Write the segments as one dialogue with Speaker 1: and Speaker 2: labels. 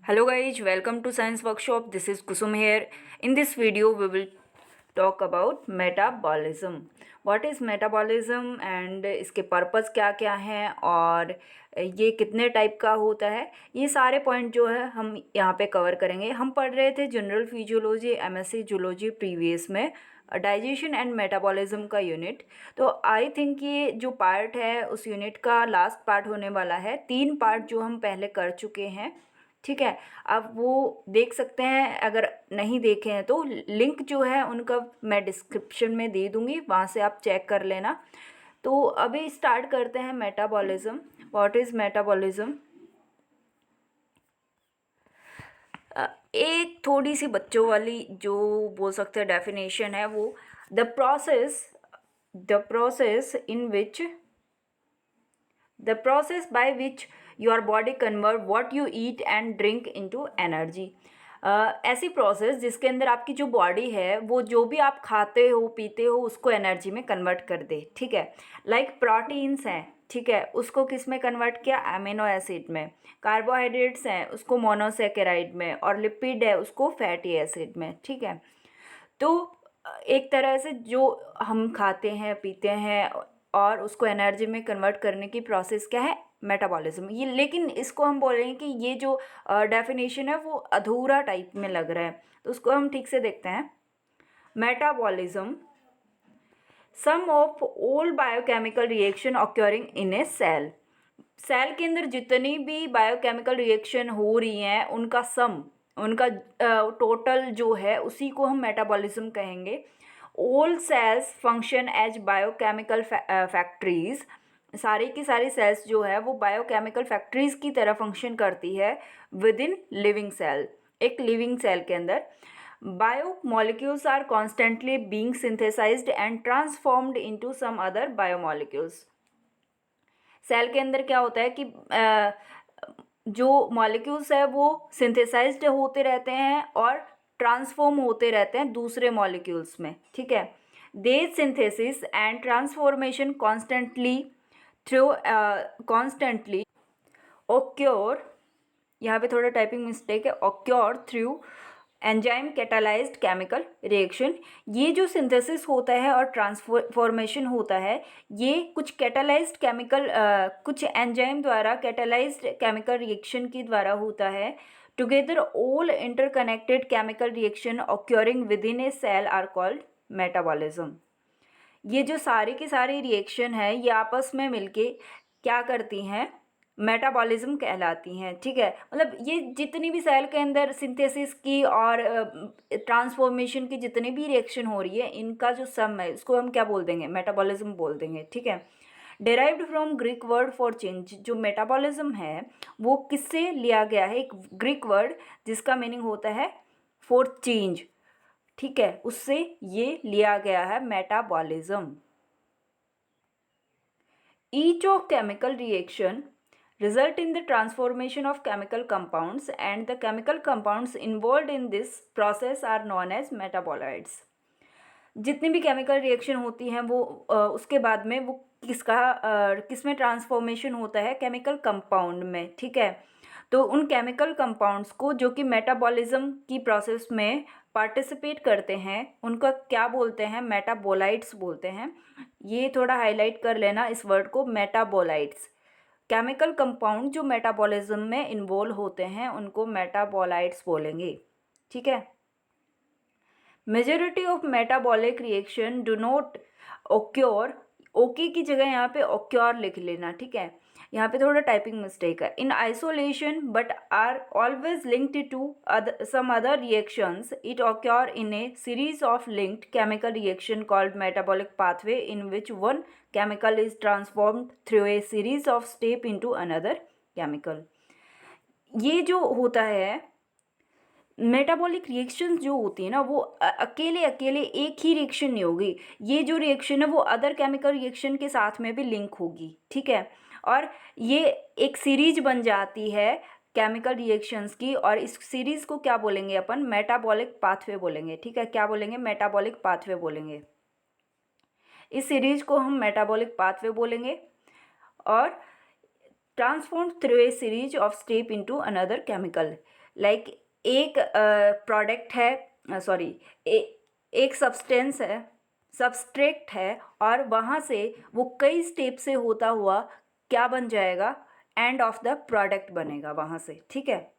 Speaker 1: Hello guys, welcome to Science Workshop. This is Kusum here. In this video, we will talk about metabolism. What is metabolism and इसके purpose क्या क्या हैं और ये कितने type का होता है, ये सारे पॉइंट जो है हम यहाँ पे कवर करेंगे। हम पढ़ रहे थे general physiology MSc zoology previous में डाइजेशन एंड मेटाबॉलिज्म का यूनिट। तो आई थिंक ये जो पार्ट है उस यूनिट का लास्ट पार्ट होने वाला है। 3 पार्ट जो हम पहले कर चुके हैं, ठीक है। आप वो देख सकते हैं, अगर नहीं देखे हैं तो लिंक जो है उनका मैं डिस्क्रिप्शन में दे दूँगी, वहाँ से आप चेक कर लेना। तो अभी स्टार्ट करते हैं मेटाबॉलिज्म। What is metabolism? एक थोड़ी सी बच्चों वाली जो बोल सकते हैं डेफिनेशन है वो the process in which the process by which your body convert what you eat and drink into energy। ऐसी प्रोसेस जिसके अंदर आपकी जो बॉडी है वो जो भी आप खाते हो पीते हो उसको एनर्जी में कन्वर्ट कर दे, ठीक है। लाइक प्रोटीन्स हैं, ठीक है, उसको किस में कन्वर्ट किया? अमीनो एसिड में। कार्बोहाइड्रेट्स हैं उसको मोनोसेकेराइड में, और लिपिड है उसको फैटी एसिड में, ठीक है। तो एक तरह से जो हम खाते हैं पीते हैं और उसको एनर्जी में कन्वर्ट करने की प्रोसेस क्या है? मेटाबॉलिज्म। ये लेकिन इसको हम बोलेंगे कि ये जो डेफिनेशन है वो अधूरा टाइप में लग रहा है, तो उसको हम ठीक से देखते हैं। Metabolism sum of all biochemical reaction occurring in a cell. Cell के अंदर जितनी भी बायोकेमिकल रिएक्शन हो रही हैं उनका सम, उनका टोटल जो है उसी को हम मेटाबॉलिज्म कहेंगे। All cells function as biochemical factories. सारी की सारी सेल्स जो है वो बायोकेमिकल फैक्ट्रीज की तरह फंक्शन करती है विद इन लिविंग सेल। एक लिविंग सेल के अंदर biomolecules are constantly being synthesized and transformed into some other biomolecules. Cell के अंदर क्या होता है कि जो मॉलिक्यूल्स है वो सिंथेसाइज्ड होते रहते हैं और ट्रांसफॉर्म होते रहते हैं दूसरे मॉलिक्यूल्स में, ठीक है। दे synthesis and transformation constantly occur, यहाँ पे थोड़ा टाइपिंग मिस्टेक है, occur through enzyme catalysed chemical reaction. ये जो सिंथेसिस होता है और ट्रांसफॉर्मेशन होता है ये कुछ कैटालाइज्ड केमिकल कुछ एंजाइम द्वारा कैटालाइज्ड केमिकल रिएक्शन के द्वारा होता है। Together all interconnected chemical reaction occurring within a cell are called metabolism. ये जो सारी की सारी रिएक्शन है ये आपस में मिलके क्या करती हैं? मेटाबॉलिज्म कहलाती हैं, ठीक है। मतलब ये जितनी भी सेल के अंदर सिंथेसिस की और ट्रांसफॉर्मेशन की जितनी भी रिएक्शन हो रही है इनका जो सम है उसको हम क्या बोल देंगे? मेटाबॉलिज्म बोल देंगे, ठीक है। Derived from Greek word for change. जो मेटाबॉलिज्म है वो किससे लिया गया है? एक ग्रीक वर्ड जिसका मीनिंग होता है फॉर चेंज, ठीक है, उससे ये लिया गया है metabolism. Each of chemical reaction result in the transformation of chemical compounds and the chemical compounds involved in this process are known as metabolites। जितनी भी केमिकल रिएक्शन होती हैं वो उसके बाद में वो किस में ट्रांसफॉर्मेशन होता है? केमिकल कंपाउंड में, ठीक है। तो उन केमिकल कंपाउंड्स को जो कि मेटाबॉलिज्म की प्रोसेस में पार्टिसिपेट करते हैं उनका क्या बोलते हैं? मेटाबोलाइट्स बोलते हैं। ये थोड़ा हाईलाइट कर लेना इस वर्ड को, मेटाबोलाइट्स। केमिकल कंपाउंड जो मेटाबॉलिज्म में इन्वॉल्व होते हैं उनको मेटाबोलाइट्स बोलेंगे, ठीक है। Majority of metabolic reaction do not occur, okay की जगह यहाँ पे ओक्योर लिख लेना, ठीक है। यहाँ पे थोड़ा टाइपिंग मिस्टेक है। In isolation but are always linked to some other reactions, it occur in a series of linked chemical reaction called metabolic pathway in which one chemical is transformed through a series of step into another chemical। ये जो होता है metabolic reaction जो होती है ना वो अकेले अकेले एक ही रिएक्शन नहीं होगी। ये जो रिएक्शन है वो अदर केमिकल रिएक्शन के साथ में भी लिंक होगी, ठीक है। और ये एक सीरीज बन जाती है केमिकल रिएक्शंस की, और इस सीरीज को क्या बोलेंगे अपन? मेटाबॉलिक पाथवे बोलेंगे, ठीक है। क्या बोलेंगे? मेटाबॉलिक पाथवे बोलेंगे। इस सीरीज को हम मेटाबॉलिक पाथवे बोलेंगे। और transform through a series of step into another chemical. Like एक प्रोडक्ट है, सॉरी, एक सब्सटेंस है, सबस्ट्रेट है, और वहाँ से वो कई स्टेप से होता हुआ क्या बन जाएगा, एंड ऑफ द प्रोडक्ट बनेगा वहाँ से, ठीक है।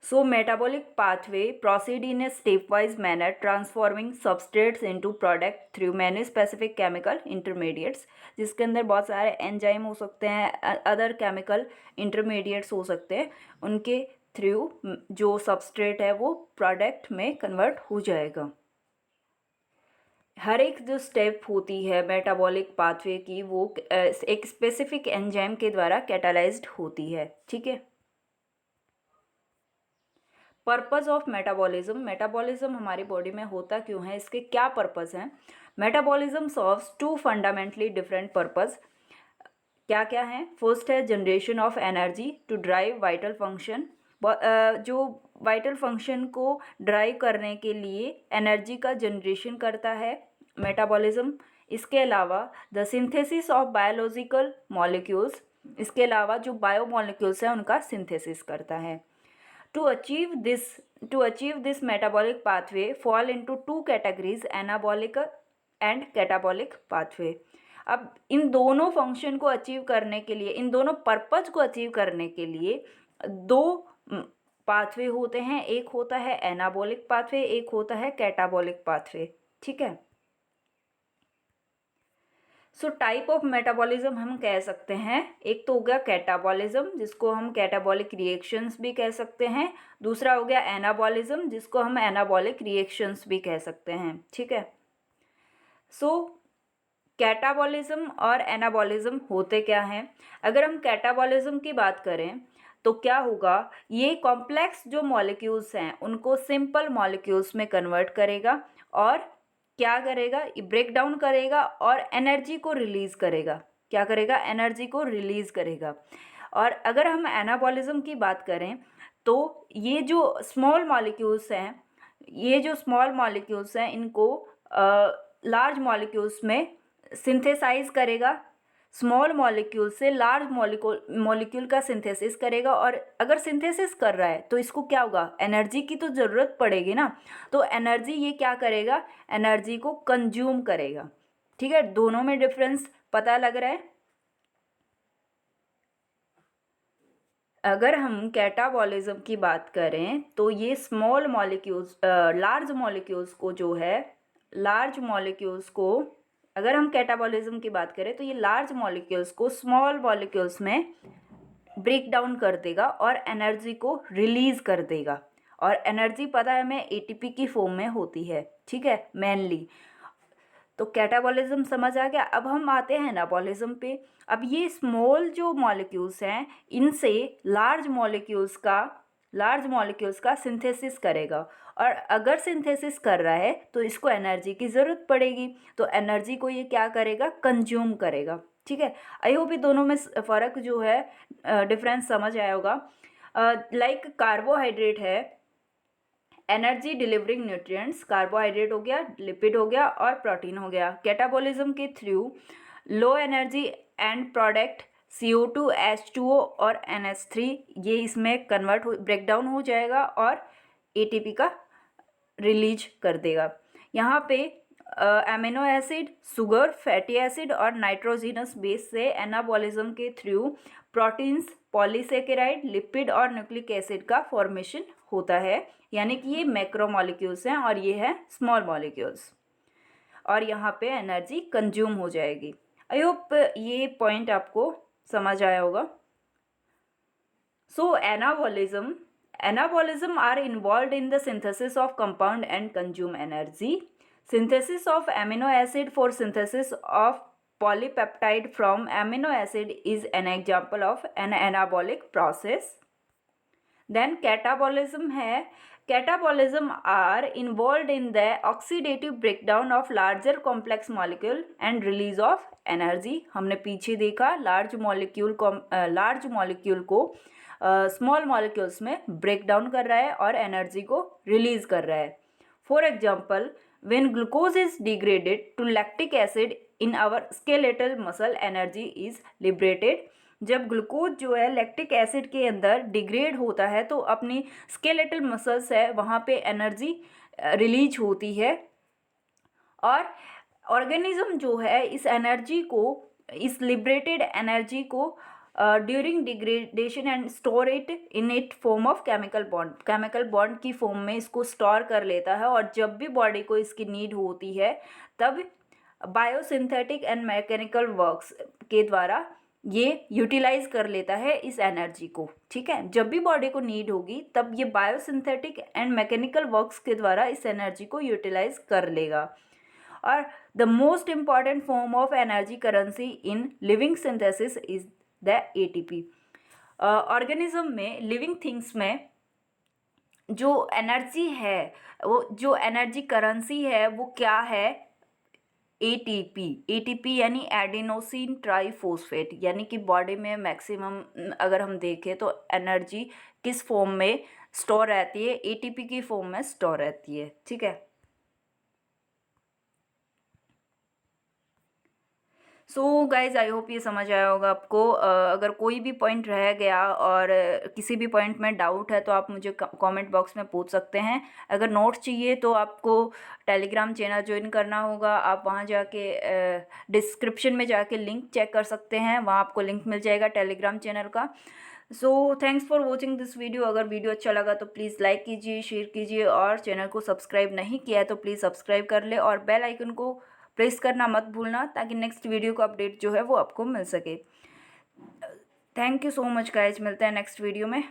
Speaker 1: So metabolic pathway proceed in a stepwise manner, transforming substrates into product through many specific chemical intermediates, जिसके अंदर बहुत सारे एंजाइम हो सकते हैं, अदर केमिकल इंटरमीडिएट्स हो सकते हैं, उनके थ्रू जो सबस्ट्रेट है वो प्रोडक्ट में कन्वर्ट हो जाएगा। हर एक जो स्टेप होती है मेटाबॉलिक पाथवे की वो एक स्पेसिफिक एंजाइम के द्वारा कैटालाइज्ड होती है, ठीक है। पर्पस ऑफ मेटाबॉलिज्म, मेटाबॉलिज्म हमारी बॉडी में होता क्यों है, इसके क्या पर्पस हैं। Metabolism serves to fundamentally different purpose. क्या क्या है? फर्स्ट है generation of energy to drive vital function, जो वाइटल फंक्शन को ड्राइव करने के लिए एनर्जी का जनरेशन करता है मेटाबॉलिज्म। इसके अलावा the synthesis of biological molecules, इसके अलावा जो बायोमॉलिक्यूल्स हैं उनका सिंथेसिस करता है। To achieve this metabolic pathway fall into two categories, anabolic and catabolic pathway. अब इन दोनों फंक्शन को अचीव करने के लिए, इन दोनों पर्पज को अचीव करने के लिए दो पाथवे होते हैं, एक होता है एनाबॉलिक पाथवे, एक होता है कैटाबॉलिक पाथवे, ठीक है। सो टाइप ऑफ मेटाबॉलिज्म हम कह सकते हैं, एक तो हो गया कैटाबॉलिज्म जिसको हम कैटाबॉलिक रिएक्शंस भी कह सकते हैं, दूसरा हो गया एनाबॉलिज्म जिसको हम एनाबॉलिक रिएक्शंस भी कह सकते हैं, ठीक है। सो कैटाबॉलिज्म और एनाबॉलिज्म होते क्या हैं? अगर हम कैटाबॉलिज्म की बात करें तो क्या होगा, ये कॉम्प्लेक्स जो मॉलिक्यूल्स हैं उनको सिंपल मॉलिक्यूल्स में कन्वर्ट करेगा और क्या करेगा, ब्रेक डाउन करेगा और एनर्जी को रिलीज़ करेगा। क्या करेगा? एनर्जी को रिलीज़ करेगा। और अगर हम एनाबॉलिज्म की बात करें तो ये जो स्मॉल मॉलिक्यूल्स हैं, इनको लार्ज मॉलिक्यूल्स में सिंथेसाइज करेगा, स्मॉल मॉलिक्यूल से लार्ज मॉलिक्यूल का सिंथेसिस करेगा। और अगर सिंथेसिस कर रहा है तो इसको क्या होगा, एनर्जी की तो ज़रूरत पड़ेगी ना, तो एनर्जी ये क्या करेगा, एनर्जी को कंज्यूम करेगा, ठीक है। दोनों में डिफरेंस पता लग रहा है। अगर हम कैटाबॉलिज्म की बात करें तो ये स्मॉल मॉलिक्यूल्स, लार्ज मॉलिक्यूल्स को जो है, लार्ज मॉलिक्यूल्स को, अगर हम कैटाबॉलिज्म की बात करें तो ये लार्ज मॉलिक्यूल्स को स्मॉल मॉलिक्यूल्स में ब्रेक डाउन कर देगा और एनर्जी को रिलीज़ कर देगा। और एनर्जी पता है हमें एटीपी की फॉर्म में होती है, ठीक है, मेनली। तो कैटाबॉलिज्म समझ आ गया। अब हम आते हैं एनाबॉलिज्म पे। अब ये स्मॉल जो मॉलिक्यूल्स हैं इनसे लार्ज मॉलिक्यूल्स का सिंथेसिस करेगा, और अगर सिंथेसिस कर रहा है तो इसको एनर्जी की ज़रूरत पड़ेगी, तो एनर्जी को ये क्या करेगा, कंज्यूम करेगा, ठीक है। आई होप ये दोनों में फ़र्क जो है, डिफरेंस समझ आया होगा। लाइक कार्बोहाइड्रेट है, एनर्जी डिलीवरिंग न्यूट्रिएंट्स, कार्बोहाइड्रेट हो गया, लिपिड हो गया और प्रोटीन हो गया। कैटाबॉलिज्म के through low energy and product CO2, H2O और NH3 ये इसमें कन्वर्ट ब्रेक डाउन हो जाएगा और ATP का रिलीज कर देगा। यहाँ पे amino acid, sugar, fatty acid और नाइट्रोजिनस बेस से एनाबॉलिज्म के थ्रू प्रोटीन्स, पॉलीसेकेराइड, लिपिड और न्यूक्लिक एसिड का फॉर्मेशन होता है, यानी कि ये मैक्रो मॉलिक्यूल्स हैं और ये है स्मॉल मॉलिक्यूल्स, और यहाँ पे एनर्जी कंज्यूम हो जाएगी। आई होप ये पॉइंट आपको समझ आया होगा। So anabolism are involved in the synthesis of compound and consume energy. Synthesis of amino acid for synthesis of polypeptide from amino acid is an example of an anabolic process. Then catabolism है, catabolism are involved in the oxidative breakdown of larger complex molecule and release of energy. हमने पीछे देखा large molecule को small molecules में break down कर रहा है और एनर्जी को रिलीज कर रहा है। For example, when glucose is degraded to lactic acid in our skeletal muscle, energy is liberated. जब ग्लूकोज जो है लैक्टिक एसिड के अंदर डिग्रेड होता है तो अपनी स्केलेटल मसल्स है वहाँ पे एनर्जी रिलीज होती है, और ऑर्गेनिज्म जो है इस एनर्जी को, इस लिबरेटेड एनर्जी को during degradation and store it in it form of chemical bond की फॉर्म में इसको स्टोर कर लेता है, और जब भी बॉडी को इसकी नीड होती है तब बायोसिंथेटिक एंड मैकेनिकल वर्क्स के द्वारा ये यूटिलाइज कर लेता है इस एनर्जी को। ठीक है, जब भी बॉडी को नीड होगी तब ये बायोसिंथेटिक एंड मैकेनिकल वर्क्स के द्वारा इस एनर्जी को यूटिलाइज कर लेगा। और the most important form of energy currency in living synthesis is the ATP. Organism में, लिविंग थिंग्स में जो एनर्जी है, वो जो एनर्जी करेंसी है वो क्या है? एटीपी यानी एडिनोसिन ट्राइफॉस्फेट, यानी कि बॉडी में मैक्सिमम अगर हम देखें तो एनर्जी किस फॉर्म में स्टोर रहती है? एटीपी की फॉर्म में स्टोर रहती है। ठीक है, सो गाइज आई होप ये समझ आया होगा आपको। अगर कोई भी पॉइंट रह गया और किसी भी पॉइंट में डाउट है तो आप मुझे कमेंट बॉक्स में पूछ सकते हैं। अगर नोट्स चाहिए तो आपको टेलीग्राम चैनल ज्वाइन करना होगा। आप वहाँ जाके डिस्क्रिप्शन में जाके लिंक चेक कर सकते हैं, वहाँ आपको लिंक मिल जाएगा टेलीग्राम चैनल का। So thanks for watching this video. अगर वीडियो अच्छा लगा तो प्लीज़ लाइक कीजिए, शेयर कीजिए, और चैनल को सब्सक्राइब नहीं किया है तो प्लीज़ सब्सक्राइब कर ले, और बेल आइकन को प्रेस करना मत भूलना ताकि नेक्स्ट वीडियो का अपडेट जो है वो आपको मिल सके। Thank you so much guys, मिलते हैं नेक्स्ट वीडियो में।